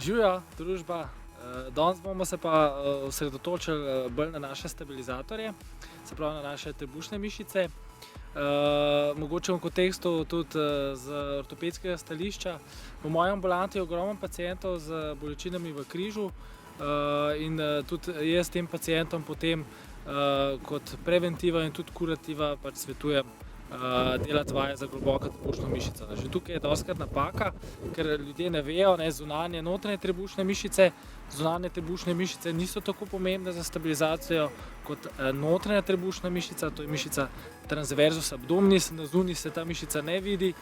Živjo, družba. Danes bomo se pa osredotočili bolj na naše stabilizatorje, se pravi na naše trebušne mišice. Mogoče v kontekstu tudi z ortopedskega stališča. V moji ambulanti je ogromno pacientov z bolečinami v križu in tudi jaz tem pacientom potem kot preventiva in tudi kurativa pač svetujem delati vaje za globoko trebušno mišico. Že tukaj je dostikrat napaka, ker ljudje ne vejo, zunanje, notranje trebušne mišice. Zunanje trebušne mišice niso tako pomembne za stabilizacijo kot notranja trebušna mišica, to je mišica transversus abdominis, na zunaj se ta mišica ne vidi.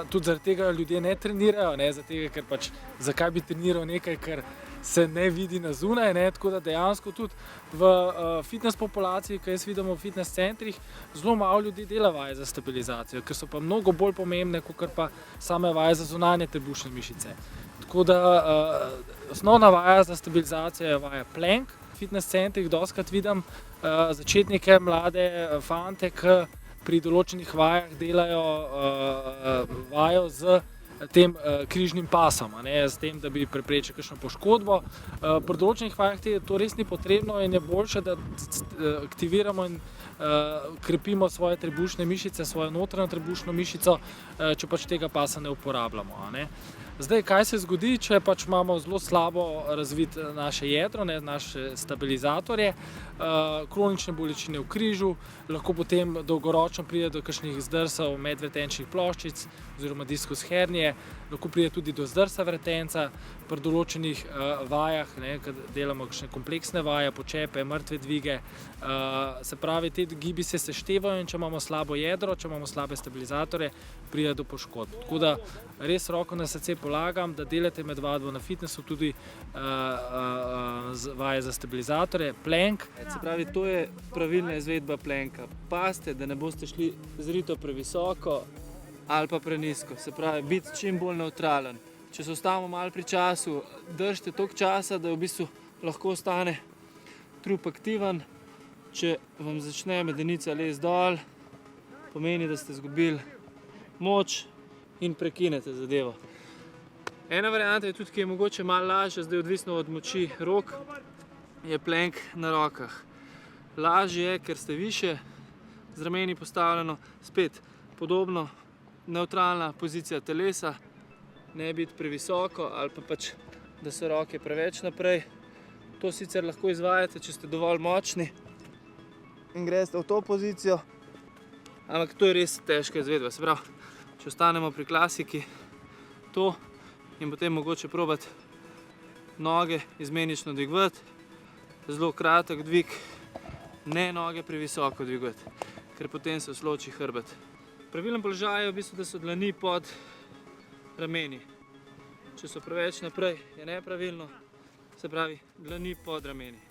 Tudi zaradi tega ljudje ne trenirajo, zaradi tega, ker pač zakaj bi treniral nekaj, kar se ne vidi na zunaj, tako da dejansko tudi v fitness populaciji, ki jaz vidim v fitness centrih, zelo malo ljudi dela vaje za stabilizacijo, ker so pa mnogo bolj pomembne, kot pa same vaje za zunanje trebušne mišice. Tako da osnovna vaja za stabilizacijo je vaja plank. V fitness centrih dostikrat vidim začetnike, mlade fante, ki pri določenih vajah delajo vajo z tem križnim pasom, s tem, da bi preprečili kakšno poškodbo. Pri določenih vajah to res ni potrebno in je boljše, da aktiviramo in krepimo svoje trebušne mišice, svojo notranjo trebušno mišico, če pač tega pasa ne uporabljamo. Zdaj, kaj se zgodi, če pač imamo zelo slabo razvit naše jedro, naše stabilizatorje, kronične bolečine v križu, lahko potem dolgoročno pride do kakšnih zdrsov medvretenčnih ploščic oziroma diskus hernije, lahko pride tudi do zdrsa vretenca pri določenih vajah, ko delamo kakšne kompleksne vaje, počepe, mrtve dvige. Se pravi, te gibi se seštevajo in če imamo slabo jedro, če imamo slabe stabilizatorje, pride do poškodb. Tako da res roko na srce polagam, da delate med vadbo na fitnessu tudi vaje za stabilizatorje, plank. Se pravi, to je pravilna izvedba planka. Pazite, da ne boste šli zrito previsoko ali pa prenizko. Se pravi, biti čim bolj nevtralen. Če se ustavimo malo pri času, držite toliko časa, da v bistvu lahko ostane trup aktiven. Če vam začne medenica lesti dol, pomeni, da ste izgubili moč in prekinete zadevo. Ena varianta je tudi, ki je mogoče malo lažja, zdaj odvisno od moči rok, je plank na rokah. Lažje je, ker ste više, z rameni postavljeno, spet podobno, nevtralna pozicija telesa, ne biti previsoko ali pa pač, da so roke preveč naprej. To sicer lahko izvajate, če ste dovolj močni in greste v to pozicijo, ampak to je res težka izvedba. Se pravi, če ostanemo pri klasiki, to in potem mogoče probati noge izmenično dvigovati, zelo kratek dvig, ne noge previsoko dvigovati, ker potem se usloči hrbet. Pravilen položaj je v bistvu, da so dlani pod rameni. Če so preveč naprej, je nepravilno, se pravi, dlani pod rameni.